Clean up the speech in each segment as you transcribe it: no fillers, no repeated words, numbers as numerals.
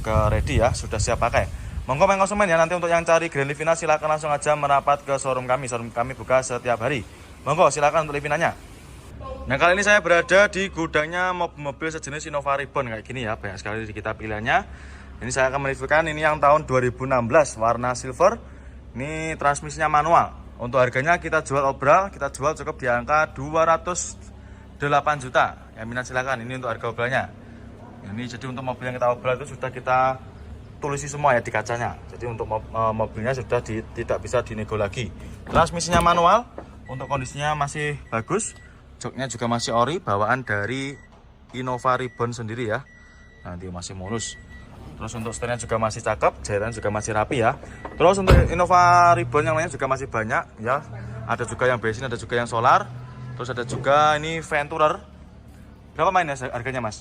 juga ready ya, sudah siap pakai. Monggo main konsumen ya, nanti untuk yang cari Grand Livina silakan langsung aja merapat ke showroom kami. Showroom kami buka setiap hari. Monggo silakan untuk Livinanya. Nah, kali ini saya berada di gudangnya mobil sejenis Innova Reborn kayak gini ya, banyak sekali di kita pilihannya. Ini saya akan mereviewkan ini yang tahun 2016 warna silver. Ini transmisinya manual. Untuk harganya kita jual obral, kita jual cukup di angka 208 juta. Yang minat silakan, ini untuk harga obralnya. Ini jadi untuk mobil yang kita obral itu sudah kita tulisi semua ya di kacanya. Jadi untuk mobilnya sudah tidak bisa dinego lagi. Transmisinya manual, untuk kondisinya masih bagus. Joknya juga masih ori, bawaan dari Innova Reborn sendiri ya. Nanti masih mulus. Terus untuk setirnya juga masih cakep, jairan juga masih rapi ya. Terus untuk Innova Reborn yang lainnya juga masih banyak ya. Ada juga yang bensin, ada juga yang solar. Terus ada juga ini Venturer. Berapa mainnya harganya mas?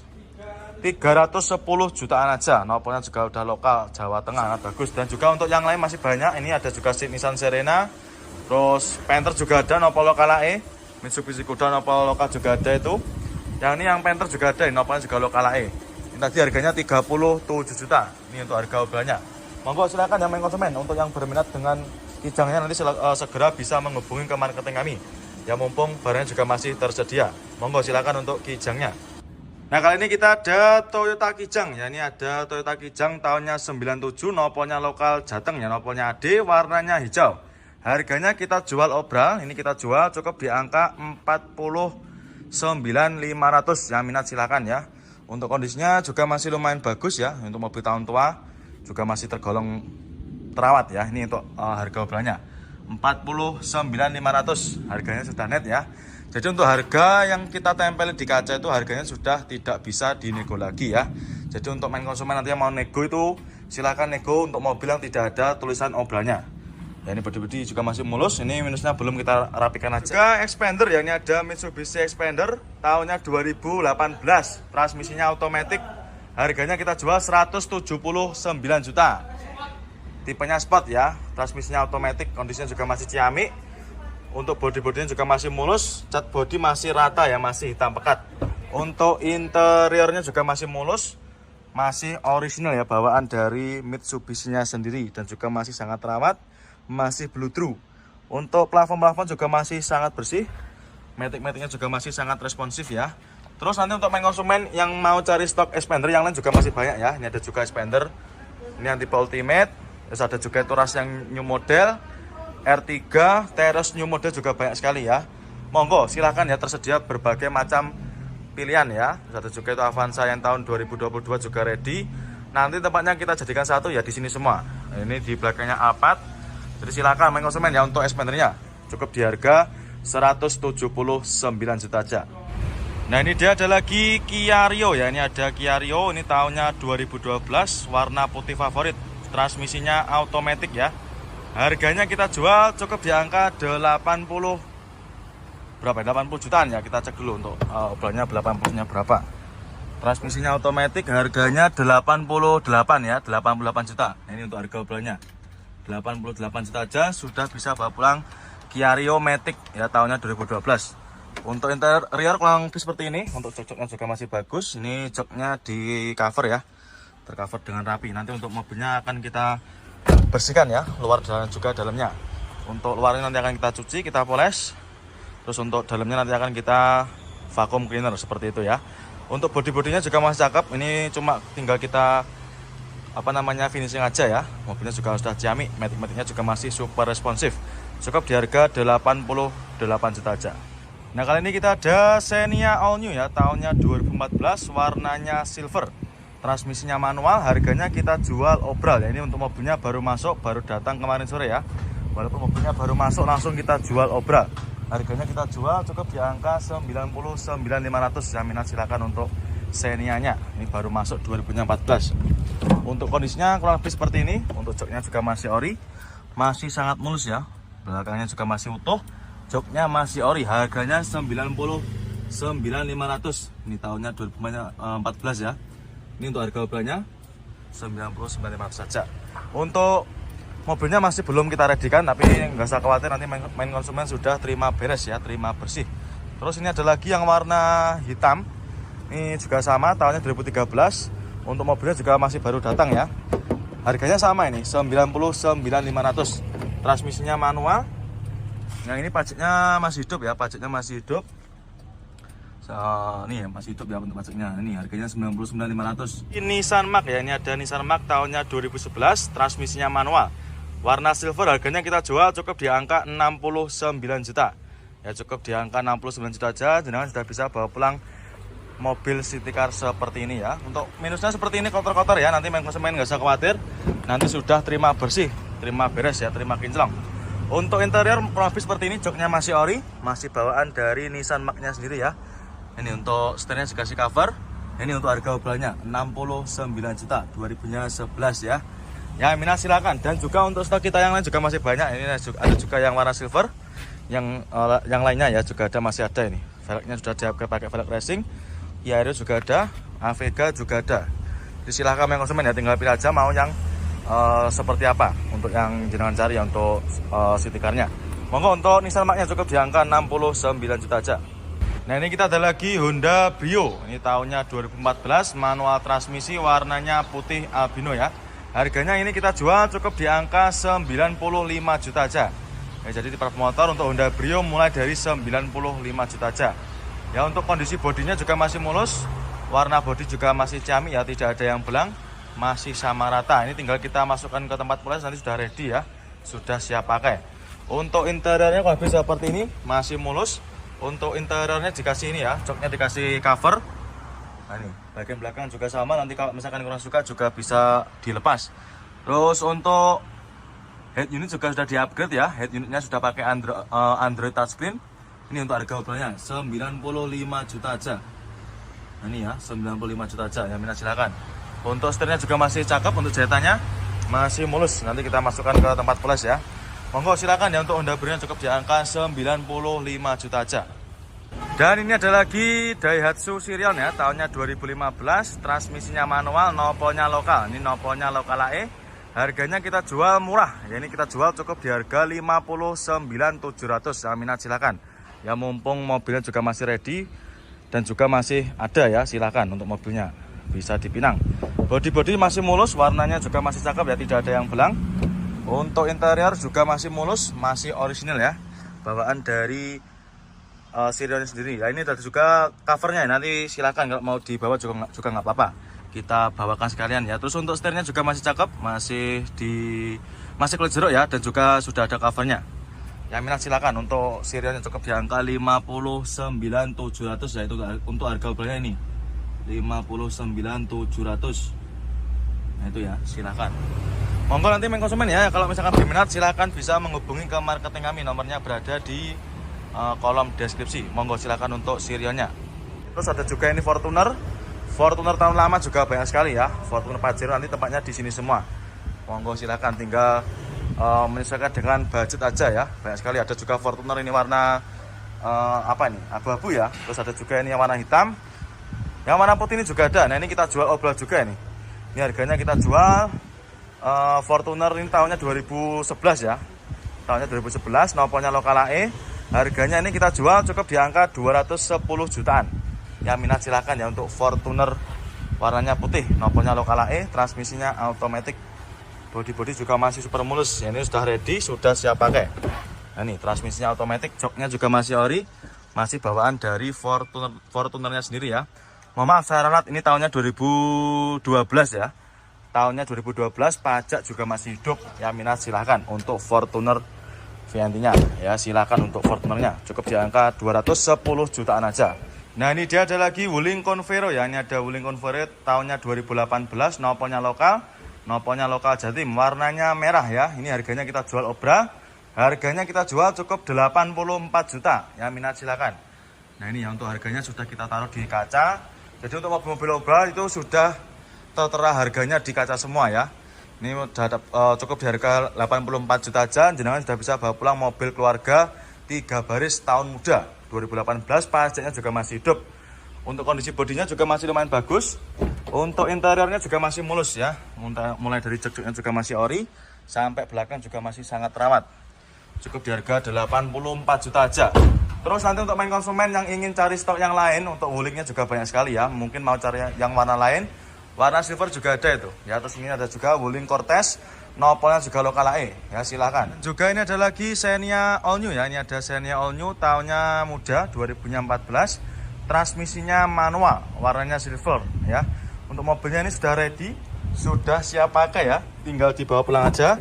310 jutaan aja. Nopolnya juga udah lokal, Jawa Tengah, bagus. Dan juga untuk yang lain masih banyak. Ini ada juga Nissan Serena. Terus Panther juga ada, nopol lokal AE. Mitsubishi Kuda nopol lokal juga ada itu. Yang ini yang Panther juga ada, nopolnya juga lokal AE. Ini tadi harganya 37 juta. Ini untuk harga obrolannya. Monggo silakan yang main konsumen. Untuk yang berminat dengan kijangnya nanti segera bisa menghubungi ke marketing kami. Ya mumpung barangnya juga masih tersedia. Monggo silakan untuk kijangnya. Nah, kali ini kita ada Toyota Kijang ya. Ini ada Toyota Kijang tahunnya 97, nopolnya lokal Jateng ya, nopolnya AD, warnanya hijau. Harganya kita jual obral, ini kita jual cukup di angka 49.500. Yang minat silakan ya. Untuk kondisinya juga masih lumayan bagus ya. Untuk mobil tahun tua juga masih tergolong terawat ya. Ini untuk harga obralnya 49.500. Harganya sudah net ya. Jadi untuk harga yang kita tempel di kaca itu harganya sudah tidak bisa dinego lagi ya. Jadi untuk main konsumen nanti yang mau nego itu silakan nego untuk mobil yang tidak ada tulisan obralnya. Ya, ini bodi-bodi juga masih mulus. Ini minusnya belum kita rapikan aja. Juga Expander ya, ini ada Mitsubishi Expander tahunnya 2018. Transmisinya otomatis. Harganya kita jual 179 juta. Tipenya sport ya. Transmisinya otomatis, kondisinya juga masih ciamik. Untuk bodi-bodinya juga masih mulus. Cat bodi masih rata ya, masih hitam pekat. Untuk interiornya juga masih mulus. Masih original ya, bawaan dari Mitsubishi-nya sendiri. Dan juga masih sangat terawat. Masih blue true. Untuk plafon-plafon juga masih sangat bersih. Matic-maticnya juga masih sangat responsif ya. Terus nanti untuk main konsumen yang mau cari stok Expander yang lain juga masih banyak ya. Ini ada juga Expander. Ini anti ultimate. Terus ada juga itu ras yang new model. R3, Terus new model juga banyak sekali ya. Monggo silakan ya, tersedia berbagai macam pilihan ya. Terus ada juga itu Avanza yang tahun 2022 juga ready. Nanti tempatnya kita jadikan satu ya di sini semua. Ini di belakangnya Alphard. Jadi silakan main konsumen ya untuk Expandernya. Cukup di harga 179 juta aja. Nah, ini dia ada lagi Kia Rio ya. Ini ada Kia Rio, ini tahunnya 2012, warna putih favorit. Transmisinya otomatis ya. Harganya kita jual cukup di angka 80 berapa? 80 jutaan ya. Kita cek dulu untuk obrolannya 80-nya berapa. Transmisinya otomatis, harganya 88 ya, 88 juta. Nah, ini untuk harga obrolannya. 88 juta aja sudah bisa bawa pulang Kia Rio Matic ya, tahunnya 2012. Untuk interior kurang lebih seperti ini. Untuk jok-joknya juga masih bagus. Ini joknya di cover ya, tercover dengan rapi. Nanti untuk mobilnya akan kita bersihkan ya, luar dan juga dalamnya. Untuk luarnya nanti akan kita cuci, kita poles. Terus untuk dalamnya nanti akan kita vacuum cleaner seperti itu ya. Untuk bodi-bodinya juga masih cakep. Ini cuma tinggal kita finishing aja ya. Mobilnya juga sudah ciamik, matic-maticnya juga masih super responsif. Cukup di harga 88 juta aja. Nah, kali ini kita ada Xenia All New ya, tahunnya 2014, warnanya silver. Transmisinya manual, harganya kita jual obral ya. Ini untuk mobilnya baru masuk, baru datang kemarin sore ya. Walaupun mobilnya baru masuk langsung kita jual obral. Harganya kita jual cukup di angka 99.500. Yang minat silakan untuk Xenia-nya. Ini baru masuk 2014. Untuk kondisinya kurang lebih seperti ini. Untuk joknya juga masih ori, masih sangat mulus ya. Belakangnya juga masih utuh, joknya masih ori. Harganya 99.500. Ini tahunnya 2014 ya. Ini untuk harga obrolannya 99.500 saja. Untuk mobilnya masih belum kita redikan, tapi nggak usah khawatir, nanti main konsumen sudah terima beres ya, terima bersih. Terus ini ada lagi yang warna hitam. Ini juga sama, tahunnya 2013. Untuk mobilnya juga masih baru datang ya. Harganya sama ini, 99.500. Transmisinya manual. Yang ini pajaknya masih hidup ya, pajaknya masih hidup. Nih ya, masih hidup ya untuk pajaknya. Ini harganya 99.500. Ini Nissan Mark ya, ini ada Nissan Mark tahunnya 2011, transmisinya manual. Warna silver, harganya kita jual cukup di angka 69 juta. Ya cukup di angka 69 juta aja, jenengan sudah bisa bawa pulang mobil city car seperti ini ya. Untuk minusnya seperti ini, kotor-kotor ya, nanti main konsumen nggak usah khawatir. Nanti sudah terima bersih, terima beres ya, terima kinclong. Untuk interior kurang lebih seperti ini, joknya masih ori, masih bawaan dari Nissan Mark-nya sendiri ya. Ini untuk setirnya dikasih cover. Ini untuk harga obrolannya 69 juta 2011 ya. Ya minat silakan. Dan juga untuk stok kita yang lain juga masih banyak. Ini ada juga yang warna silver. Yang lainnya ya juga ada, masih ada ini. Velgnya sudah di-upgrade pakai velg racing. Yaris juga ada, Avega juga ada. Jadi silahkan yang konsumen ya, tinggal pilih aja mau yang seperti apa untuk yang jenengan cari ya untuk city car-nya. Monggo untuk Nissan Mark-nya cukup di angka 69 juta aja. Nah ini kita ada lagi Honda Brio. Ini tahunnya 2014, manual transmisi, warnanya putih albino ya. Harganya ini kita jual cukup di angka 95 juta aja. Ya, jadi tipe motor untuk Honda Brio mulai dari 95 juta aja. Ya untuk kondisi bodinya juga masih mulus, warna bodi juga masih ciamik ya, tidak ada yang belang, masih sama rata. Ini tinggal kita masukkan ke tempat poles, nanti sudah ready ya, sudah siap pakai. Untuk interiornya kalau bisa seperti ini, masih mulus. Untuk interiornya dikasih ini ya, joknya dikasih cover. Nah ini bagian belakang juga sama, nanti kalau misalkan kurang suka juga bisa dilepas. Terus untuk head unit juga sudah di-upgrade ya, head unitnya sudah pakai Android touchscreen. Ini untuk harga obrolannya 95 juta aja. Nah ini ya, 95 juta aja, yang minat silakan. Untuk setirnya juga masih cakep, untuk jahitannya masih mulus. Nanti kita masukkan ke tempat poles ya. Monggo silakan ya, untuk Honda Brio cukup di angka 95 juta aja. Dan ini ada lagi Daihatsu Sirion ya, tahunnya 2015, transmisinya manual, noponya lokal. Ini noponya lokal AE. Harganya kita jual murah. Ya ini kita jual cukup di harga 59.700. Ya minat silakan. Ya mumpung mobilnya juga masih ready dan juga masih ada ya, silakan untuk mobilnya bisa dipinang. Bodi masih mulus, warnanya juga masih cakep ya, tidak ada yang belang. Untuk interior juga masih mulus, masih orisinil ya, bawaan dari Sirion sendiri. Ya ini tadi juga covernya, nanti silakan kalau mau dibawa juga nggak apa-apa, kita bawakan sekalian ya. Terus untuk setirnya juga masih cakep, masih kulit jeruk ya, dan juga sudah ada covernya. Yang minat silakan. Untuk Sirionnya cukup di angka 59.700 ya, itu untuk harga obrolannya ini 59.700. Nah itu ya, silakan. Monggo nanti main konsumen ya, kalau misalkan berminat silakan bisa menghubungi ke marketing kami, nomornya berada di kolom deskripsi. Monggo silakan untuk Sirionnya. Terus ada juga ini Fortuner tahun lama juga banyak sekali ya, Fortuner Pajero, nanti tempatnya di sini semua. Monggo silakan, tinggal menyesuaikan dengan budget aja ya, banyak sekali. Ada juga Fortuner ini warna apa ini, abu-abu ya. Terus ada juga ini yang warna hitam, yang warna putih ini juga ada. Nah ini kita jual obral juga ini. Ini harganya kita jual Fortuner ini tahunnya 2011 ya, tahunnya 2011, noponya lokal AE. Harganya ini kita jual cukup di angka 210 jutaan. Yang minat silakan ya, untuk Fortuner warnanya putih, noponya lokal AE, transmisinya automatic, bodi juga masih super mulus ya, ini sudah ready, sudah siap pakai. Nah ini transmisinya automatic, joknya juga masih ori, masih bawaan dari Fortunernya sendiri ya. Mohon maaf saya ralat, ini tahunnya 2012 ya, tahunnya 2012, pajak juga masih hidup. Ya minat silahkan untuk Fortuner Viantinya ya, silahkan untuk Fortunernya cukup di angka 210 jutaan aja. Nah ini dia ada lagi Wuling Convero ya, ini ada Wuling Convero tahunnya 2018, noponya lokal Jatim, warnanya merah ya. Ini harganya kita jual obra, harganya kita jual cukup 84 juta. Ya minat silakan. Nah ini ya, untuk harganya sudah kita taruh di kaca. Jadi untuk mobil-mobil obra itu sudah tertera harganya di kaca semua ya. Ini cukup di harga 84 juta aja, jenengan sudah bisa bawa pulang mobil keluarga 3 baris tahun muda 2018, pajaknya juga masih hidup. Untuk kondisi bodinya juga masih lumayan bagus. Untuk interiornya juga masih mulus ya, mulai dari jok-joknya juga masih ori, sampai belakang juga masih sangat rawat. Cukup di harga 84 juta aja. Terus nanti untuk main konsumen yang ingin cari stok yang lain, untuk Wulingnya juga banyak sekali ya. Mungkin mau cari yang warna lain, Warna silver juga ada itu. Ya, terus ini ada juga Wuling Cortez, nopolnya juga lokal AE. Ya, silakan. Juga ini ada lagi Xenia All New ya. Ini ada Xenia All New, tahunnya muda 2014. Transmisinya manual, warnanya silver ya. Untuk mobilnya ini sudah ready, sudah siap pakai ya. Tinggal dibawa pulang aja.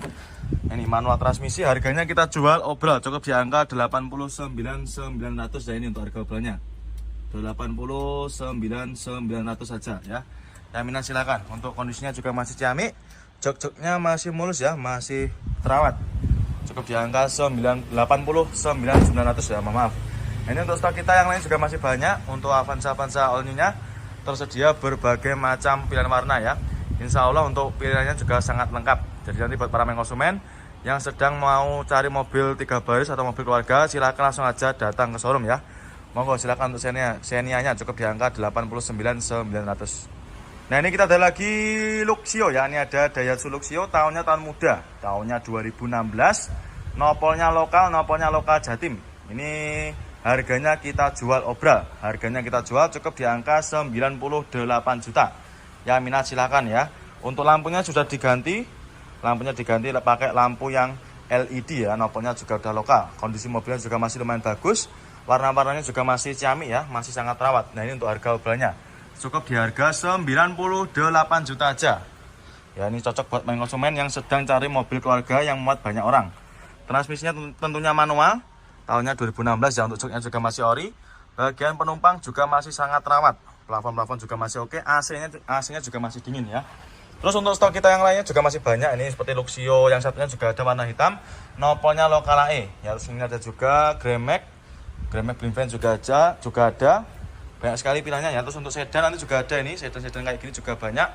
Ini manual transmisi, harganya kita jual obral cukup di angka 89.900 ya. Ini untuk harga obralnya 89.900 saja ya. Yang minat silakan. Untuk kondisinya juga masih ciamik, jok-joknya masih mulus ya, masih terawat. Cukup di angka 89.900 ya, maaf. Ini untuk stok kita yang lain juga masih banyak. Untuk Avanza All New-nya tersedia berbagai macam pilihan warna ya. Insya Allah untuk pilihannya juga sangat lengkap. Jadi nanti buat para konsumen yang sedang mau cari mobil 3 baris atau mobil keluarga, silakan langsung aja datang ke showroom ya. Monggo silakan untuk Xenia-nya cukup di angka 89.900. Nah, ini kita ada lagi Luxio ya. Ini ada Daihatsu Luxio, tahunnya tahun muda, tahunnya 2016. Nopolnya lokal Jatim. Ini harganya kita jual obral. Harganya kita jual cukup di angka 98 juta. Ya, minat silakan ya. Untuk lampunya sudah diganti. Lampunya diganti pakai lampu yang LED ya. Nopolnya juga udah lokal. Kondisi mobilnya juga masih lumayan bagus. Warna-warnanya juga masih ciamik ya, masih sangat rawat. Nah, ini untuk harga obralnya cukup di harga 98 juta aja. Ya, ini cocok buat konsumen yang sedang cari mobil keluarga yang muat banyak orang. Transmisinya tentunya manual, tahunnya 2016 ya. Untuk joknya juga masih ori. Bagian penumpang juga masih sangat rawat. Plafon juga masih oke. AC-nya juga masih dingin ya. Terus untuk stok kita yang lainnya juga masih banyak. Ini seperti Luxio, yang satunya juga ada warna hitam. Nopolnya lokal AE. Ya, terus ini ada juga Grand Blim Van juga ada. Banyak sekali pilihannya ya. Terus untuk sedan nanti juga ada, ini sedan kayak gini juga banyak.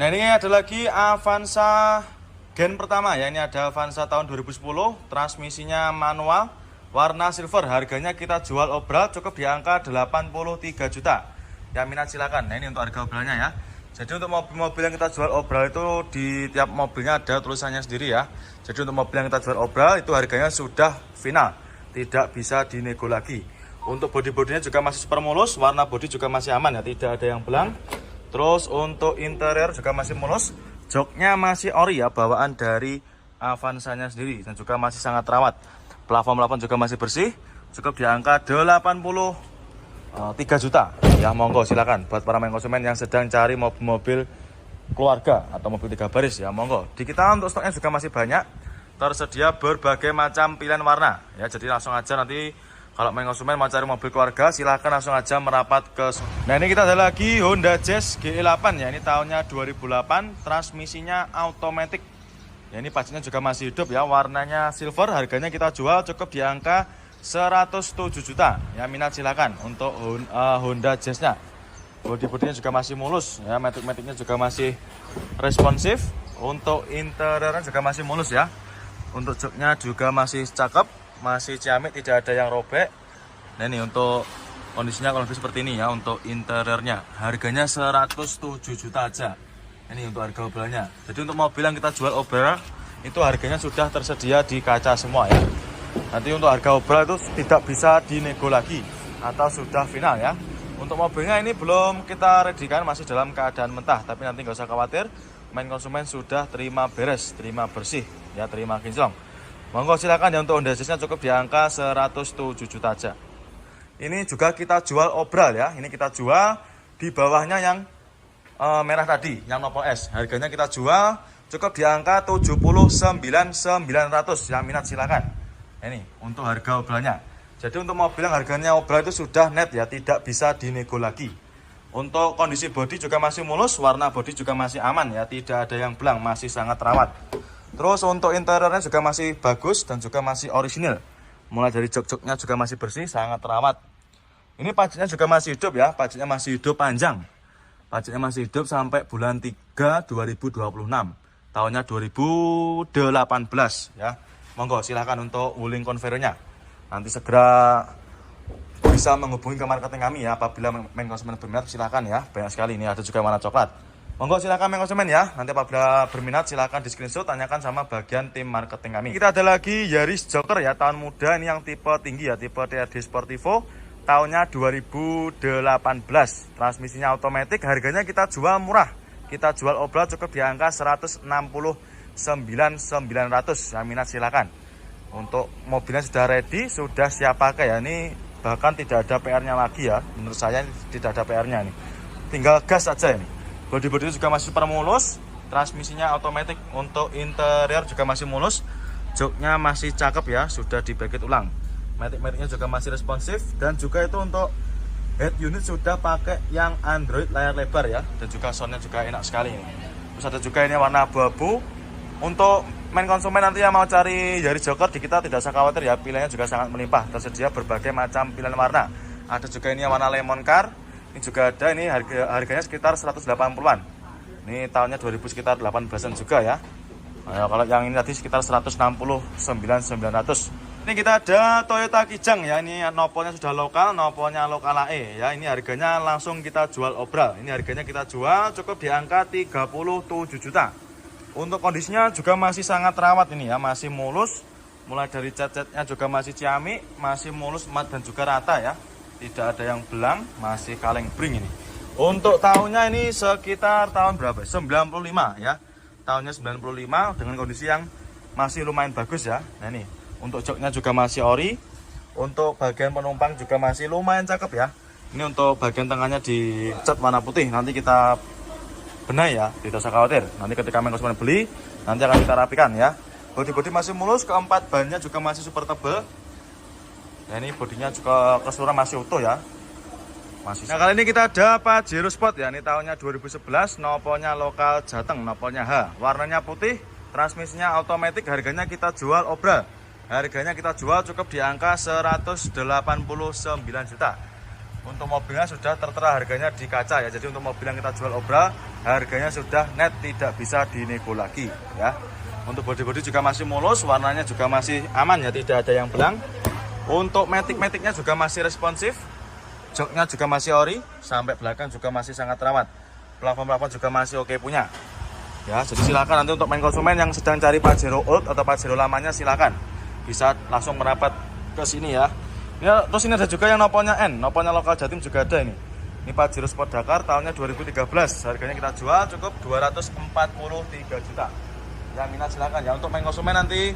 Nah, ini ada lagi Avanza gen pertama ya. Ini ada Avanza tahun 2010, transmisinya manual, warna silver. Harganya kita jual obral cukup di angka 83 juta. Yang minat silakan. Nah, ini untuk harga obralnya ya. Jadi untuk mobil-mobil yang kita jual obral itu di tiap mobilnya ada tulisannya sendiri ya. Jadi untuk mobil yang kita jual obral itu harganya sudah final, tidak bisa dinego lagi. Untuk bodi-bodinya juga masih super mulus, warna bodi juga masih aman ya, tidak ada yang belang. Terus untuk interior juga masih mulus, joknya masih ori ya, bawaan dari Avanza-nya sendiri, dan juga masih sangat rawat. Plafon juga masih bersih, cukup di angka 83 juta. Ya, monggo silakan buat para konsumen yang sedang cari mobil keluarga atau mobil 3 baris ya, monggo. Di kita untuk stoknya juga masih banyak, tersedia berbagai macam pilihan warna ya. Jadi langsung aja nanti kalau konsumen mau cari mobil keluarga, silahkan langsung aja merapat ke. Nah, ini kita ada lagi Honda Jazz GE8 ya. Ini tahunnya 2008, transmisinya automatic. Ya, ini pastinya juga masih hidup ya. Warnanya silver, harganya kita jual cukup di angka 107 juta. Ya, minat silakan untuk Honda Jazz-nya. Bodi-bodinya juga masih mulus ya, matic-maticnya juga masih responsif. Untuk interiornya juga masih mulus ya. Untuk joknya juga masih cakep, masih ciamik, tidak ada yang robek. Nah, ini untuk kondisinya kalau seperti ini ya. Untuk interiornya harganya 107 juta aja. Ini untuk harga obralnya. Jadi untuk mobil yang kita jual obral itu harganya sudah tersedia di kaca semua ya. Nanti untuk harga obral itu tidak bisa dinego lagi atau sudah final ya. Untuk mobilnya ini belum kita redikan, masih dalam keadaan mentah. Tapi nanti nggak usah khawatir, konsumen sudah terima beres, terima bersih ya, terima kinclong. Monggo silakan ya. Untuk Honda Jazz-nya cukup di angka 107 juta aja. Ini juga kita jual obral ya. Ini kita jual di bawahnya yang merah tadi, yang nopol S. Harganya kita jual cukup di angka 79.900. Yang minat silakan. Ini untuk harga obralnya. Jadi untuk mobil yang harganya obral itu sudah net ya, tidak bisa dinego lagi. Untuk kondisi bodi juga masih mulus, warna bodi juga masih aman ya, tidak ada yang belang, masih sangat rawat. Terus untuk interiornya juga masih bagus dan juga masih orisinil. Mulai dari jok-joknya juga masih bersih, sangat rawat. Ini pajaknya juga masih hidup ya, pajaknya masih hidup panjang. Pajaknya masih hidup sampai bulan 3 2026. Tahunnya 2018 ya. Monggo silahkan untuk Wuling Convero-nya. Nanti segera bisa menghubungi ke marketing kami ya. Apabila konsumen berminat silahkan ya. Banyak sekali, ini ada juga warna coklat. Monggo silakan konsumen ya. Nanti apabila berminat silakan di screenshot, tanyakan sama bagian tim marketing kami. Kita ada lagi Yaris Joker ya, tahun muda. Ini yang tipe tinggi ya, tipe TRD Sportivo. Tahunnya 2018. Transmisinya otomatis, harganya kita jual murah. kita jual obral cukup di angka 169.900. Yang minat silakan. Untuk mobilnya sudah ready, sudah siap pakai ya. Ini bahkan tidak ada PR-nya lagi ya. Menurut saya tidak ada PR-nya nih. Tinggal gas saja ini. Bodi-bodinya juga masih super mulus, transmisinya otomatis. Untuk interior juga masih mulus. Joknya masih cakep ya, sudah dibaget ulang. Matic-maticnya juga masih responsif, dan juga itu untuk head unit sudah pakai yang Android layar lebar ya, dan juga soundnya juga enak sekali ini. Terus ada juga ini warna abu-abu. Untuk main konsumen nanti yang mau cari Yaris Joker di kita tidak usah khawatir ya, pilihannya juga sangat melimpah, tersedia berbagai macam pilihan warna. Ada juga ini yang warna lemon car, ini juga ada, ini harganya sekitar 180-an. Ini tahunnya 2000 sekitar 18-an juga ya. Nah, kalau yang ini tadi sekitar 169.900. Ini kita ada Toyota Kijang ya, ini nopolnya sudah lokal, nopolnya lokal AE ya. Ini harganya langsung kita jual obral. Ini harganya kita jual cukup di angka 37 juta. Untuk kondisinya juga masih sangat rawat ini ya, masih mulus. Mulai dari cat-catnya juga masih ciamik, masih mulus, mat dan juga rata ya. Tidak ada yang belang, masih kaleng bring ini. Untuk tahunnya ini sekitar tahun berapa? 95 ya. Tahunnya 95 dengan kondisi yang masih lumayan bagus ya. Nah ini, untuk joknya juga masih ori. Untuk bagian penumpang juga masih lumayan cakep ya. Ini untuk bagian tengahnya dicat warna putih. Nanti kita benahi ya, tidak usah khawatir. Nanti ketika main konsumen beli, nanti akan kita rapikan ya. Bodi-bodi masih mulus, keempat bannya juga masih super tebal. Nah ini bodinya juga keseluruhan masih utuh ya. Nah kali ini kita ada Pajero Sport ya. Ini tahunnya 2011, nopolnya lokal Jateng, nopolnya H. Warnanya putih, transmisinya otomatis, harganya kita jual obral. Harganya kita jual cukup di angka 189 juta. Untuk mobilnya sudah tertera harganya di kaca ya. Jadi untuk mobil yang kita jual obral, harganya sudah net, tidak bisa dinego lagi ya. Untuk bodi-bodi juga masih mulus, warnanya juga masih aman ya, tidak ada yang belang. Untuk matic-maticnya juga masih responsif. Joknya juga masih ori, sampai belakang juga masih sangat rawat. Plafon-plafon juga masih oke punya. Ya, jadi silakan nanti untuk main konsumen yang sedang cari Pajero old atau Pajero lamanya, silakan bisa langsung merapat ke sini ya. Ya, terus ini ada juga yang nopolnya N, nopolnya lokal Jatim juga ada ini. Ini Pajero Sport Dakar tahunnya 2013. Harganya kita jual cukup 243 juta. Yang minat silakan ya. Untuk main konsumen nanti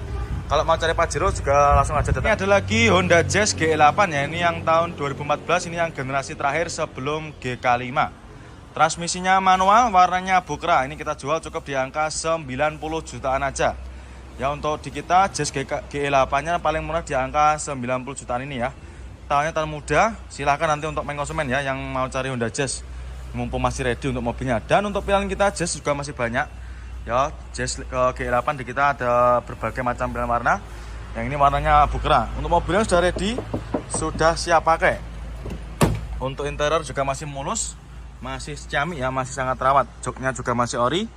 kalau mau cari Pajero juga langsung aja datang. Ini ada lagi Honda Jazz GE8 ya. Ini yang tahun 2014, ini yang generasi terakhir sebelum GK5. Transmisinya manual, warnanya bukra. Ini kita jual cukup di angka 90 jutaan aja. Ya untuk di kita Jazz GE8-nya paling murah di angka 90 jutaan ini ya. Tahunnya tahun muda, silahkan nanti untuk main konsumen ya yang mau cari Honda Jazz. Mumpung masih ready untuk mobilnya. Dan untuk pilihan kita Jazz juga masih banyak. Ya, Jazz GE8 di kita ada berbagai macam pilihan warna. Yang ini warnanya bukra. Untuk mobilnya sudah ready, sudah siap pakai. Untuk interior juga masih mulus, masih ciamik ya, masih sangat rawat. Joknya juga masih ori.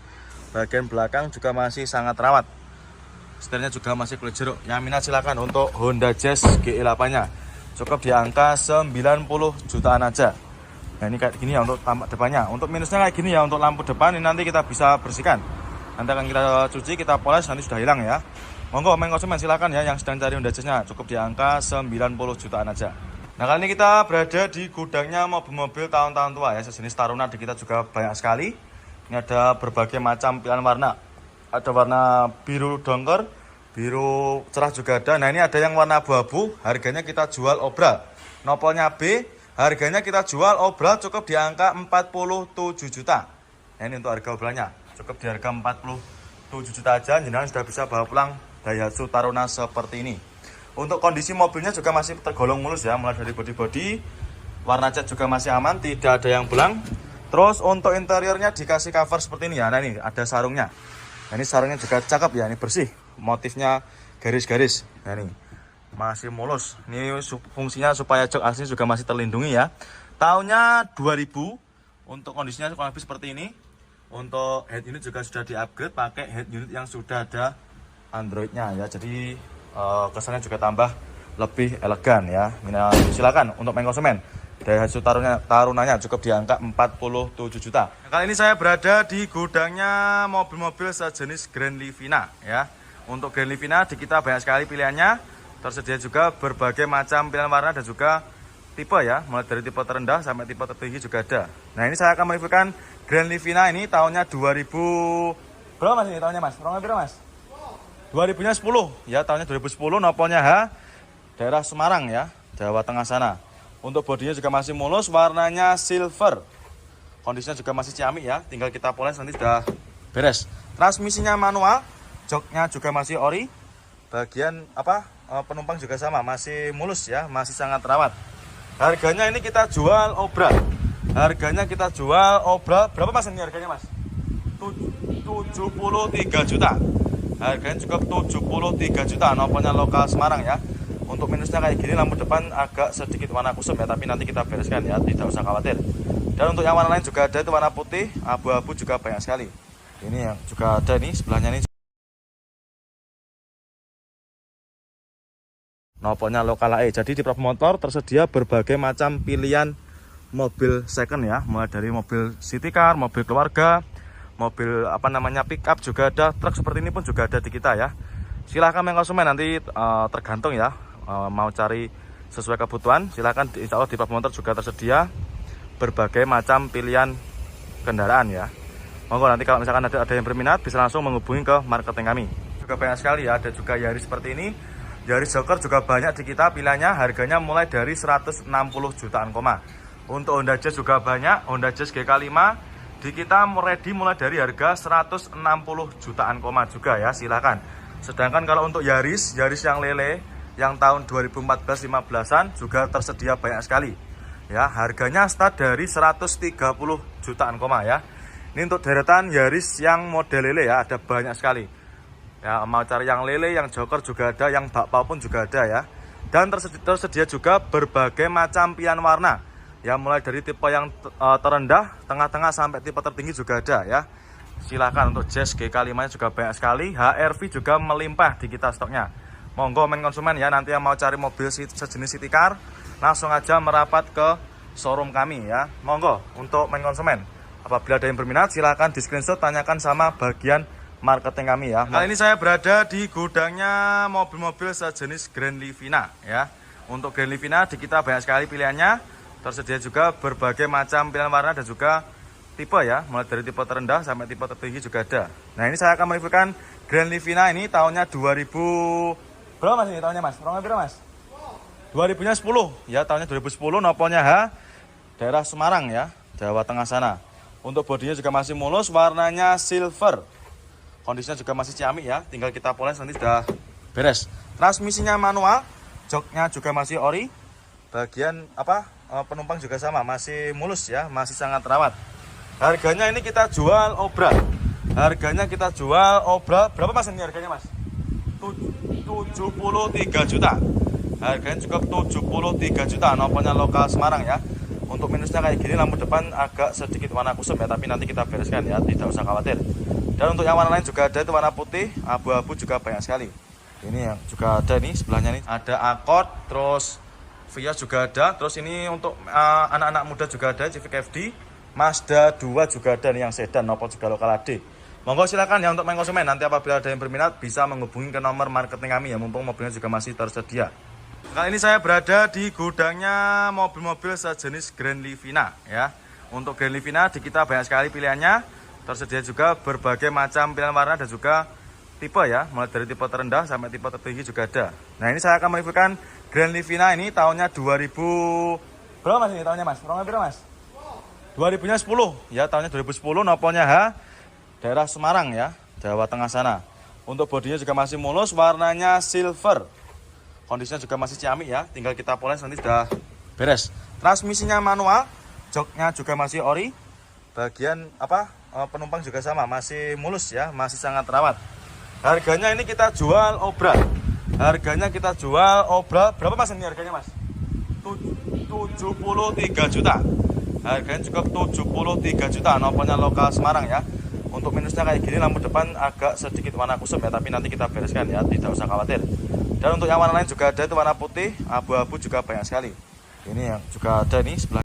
Bagian belakang juga masih sangat rawat. Setirnya juga masih kulit jeruk. Yang minat silakan untuk Honda Jazz GE8-nya. Cukup di angka 90 jutaan aja. Nah ini kayak gini ya untuk tampak depannya. Untuk minusnya kayak gini ya, untuk lampu depan ini nanti kita bisa bersihkan. Nanti akan kita cuci, kita poles, nanti sudah hilang ya. Monggo main konsumen silakan ya yang sedang cari Honda Jazz-nya, cukup di angka 90 jutaan aja. Nah kali ini kita berada di gudangnya mobil-mobil tahun-tahun tua ya. Sejenis Taruna di kita juga banyak sekali. Ini ada berbagai macam pilihan warna. Ada warna biru dongker, biru cerah juga ada. Nah ini ada yang warna abu-abu, harganya kita jual obral. Nopolnya B, harganya kita jual obral cukup di angka 47 juta. Nah ini untuk harga obralnya, cukup di harga 47 juta aja. Jenengan sudah bisa bawa pulang Daihatsu Taruna seperti ini. Untuk kondisi mobilnya juga masih tergolong mulus ya, mulai dari bodi-bodi, warna cat juga masih aman, tidak ada yang belang. Terus untuk interiornya dikasih cover seperti ini ya. Nah ini ada sarungnya. Nah, ini sarungnya juga cakep ya, ini bersih. Motifnya garis-garis. Nah ini masih mulus. Ini fungsinya supaya jok asli juga masih terlindungi ya. Tahunnya 2000. Untuk kondisinya kurang lebih seperti ini. Untuk head unit juga sudah di-upgrade pakai head unit yang sudah ada Android-nya ya. Jadi kesannya juga tambah lebih elegan ya. Silakan untuk main konsumen. Daihatsu Tarunanya cukup di angka 47 juta. Kali ini saya berada di gudangnya mobil-mobil sejenis Grand Livina ya. Untuk Grand Livina di kita banyak sekali pilihannya. Tersedia juga berbagai macam pilihan warna dan juga tipe ya, mulai dari tipe terendah sampai tipe tertinggi juga ada. Nah, ini saya akan mereviewkan Grand Livina ini tahunnya 2000 berapa Mas ini tahunnya Mas? Rongnya berapa Mas? 2010 ya, tahunnya 2010, noponya H, daerah Semarang ya, Jawa Tengah sana. Untuk bodinya juga masih mulus, warnanya silver. Kondisinya juga masih ciamik ya, tinggal kita poles nanti sudah beres. Transmisinya manual, joknya juga masih ori. Bagian penumpang juga sama, masih mulus ya, masih sangat rawat. Harganya ini kita jual obral. Harganya kita jual obral. Berapa Mas ini harganya Mas? 73 juta. Harganya cukup 73 juta. Noponya lokal Semarang ya. Untuk minusnya kayak gini, lampu depan agak sedikit warna kusum ya, tapi nanti kita bereskan ya, tidak usah khawatir. Dan untuk yang warna lain juga ada, itu warna putih, abu-abu juga banyak sekali. Ini yang juga ada nih, sebelahnya nih. Noponya lokal AE. Jadi di Promotor tersedia berbagai macam pilihan mobil second ya, mulai dari mobil city car, mobil keluarga, mobil pick up juga ada, truk seperti ini pun juga ada di kita ya. Silahkan konsumen, nanti tergantung ya, mau cari sesuai kebutuhan, silahkan. Insya Allah di Promotor juga tersedia berbagai macam pilihan kendaraan ya. Monggo nanti kalau misalkan ada yang berminat bisa langsung menghubungi ke marketing kami. Juga banyak sekali ya, ada juga Yaris seperti ini. Yaris Joker juga banyak di kita pilihannya, harganya mulai dari 160 jutaan koma. Untuk Honda Jazz juga banyak, Honda Jazz GK5 di kita ready mulai dari harga 160 jutaan koma juga ya, silakan. Sedangkan kalau untuk Yaris yang lele yang tahun 2014-15an juga tersedia banyak sekali. Ya, harganya start dari 130 jutaan koma ya. Ini untuk deretan Yaris yang model lele ya, ada banyak sekali. Ya, mau cari yang lele, yang joker juga ada, yang bakpao pun juga ada ya. Dan tersedia juga berbagai macam pilihan warna. Ya, mulai dari tipe yang terendah, tengah-tengah sampai tipe tertinggi juga ada ya. Silahkan. Untuk Jazz GK5 juga banyak sekali, HRV juga melimpah di kita stoknya. Monggo konsumen ya, nanti yang mau cari mobil sejenis city car, langsung aja merapat ke showroom kami ya. Monggo untuk konsumen. Apabila ada yang berminat, silahkan di screenshot, tanyakan sama bagian marketing kami ya. Kali ini saya berada di gudangnya mobil-mobil sejenis Grand Livina ya. Untuk Grand Livina di kita banyak sekali pilihannya, tersedia juga berbagai macam pilihan warna dan juga tipe ya, mulai dari tipe terendah sampai tipe tertinggi juga ada. Nah, ini saya akan mereviewkan Grand Livina ini tahunnya 2000 berapa Mas ini tahunnya Mas? Rongnya berapa Mas? 2010 ya, tahunnya 2010, noponya H, daerah Semarang ya, Jawa Tengah sana. Untuk bodinya juga masih mulus, warnanya silver. Kondisinya juga masih ciamik ya, tinggal kita poles nanti sudah beres. Transmisinya manual, joknya juga masih ori. Bagian penumpang juga sama, masih mulus ya, masih sangat rawat. Harganya ini kita jual obral. Harganya kita jual obral. Berapa Mas ini harganya Mas? 73 juta. Harganya cukup 73 juta. Noponya lokal Semarang ya. Untuk minusnya kayak gini, lampu depan agak sedikit warna kusum ya, tapi nanti kita bereskan ya, tidak usah khawatir. Dan untuk yang warna lain juga ada, itu warna putih, abu-abu juga banyak sekali. Ini yang juga ada nih, sebelahnya nih ada Accord, terus Vios juga ada. Terus ini untuk anak-anak muda juga ada, Civic FD, Mazda 2 juga ada nih yang sedan, nopo juga lokal AD. Monggo silakan ya untuk konsumen, nanti apabila ada yang berminat bisa menghubungi ke nomor marketing kami ya, mumpung mobilnya juga masih tersedia. Kali ini saya berada di gudangnya mobil-mobil sejenis Grand Livina ya. Untuk Grand Livina di kita banyak sekali pilihannya, tersedia juga berbagai macam pilihan warna dan juga tipe ya, mulai dari tipe terendah sampai tipe tertinggi juga ada. Nah, ini saya akan mereviewkan Grand Livina ini tahunnya 2000 berapa Mas ini tahunnya Mas? Rongnya berapa Mas? 2010 ya, tahunnya 2010, noponya H, daerah Semarang ya, Jawa Tengah sana. Untuk bodinya juga masih mulus, warnanya silver. Kondisinya juga masih ciamik ya, tinggal kita poles nanti sudah beres. Transmisinya manual, joknya juga masih ori. Bagian penumpang juga sama, masih mulus ya, masih sangat rawat. Harganya ini kita jual obral. Harganya kita jual obral. Berapa Mas ini harganya Mas? 73 juta. Harganya cukup 73 juta. Noponya lokal Semarang ya. Untuk minusnya kayak gini, lampu depan agak sedikit warna kusum ya, tapi nanti kita bereskan ya, tidak usah khawatir. Dan untuk yang warna lain juga ada, itu warna putih, abu-abu juga banyak sekali. Ini yang juga ada nih sebelah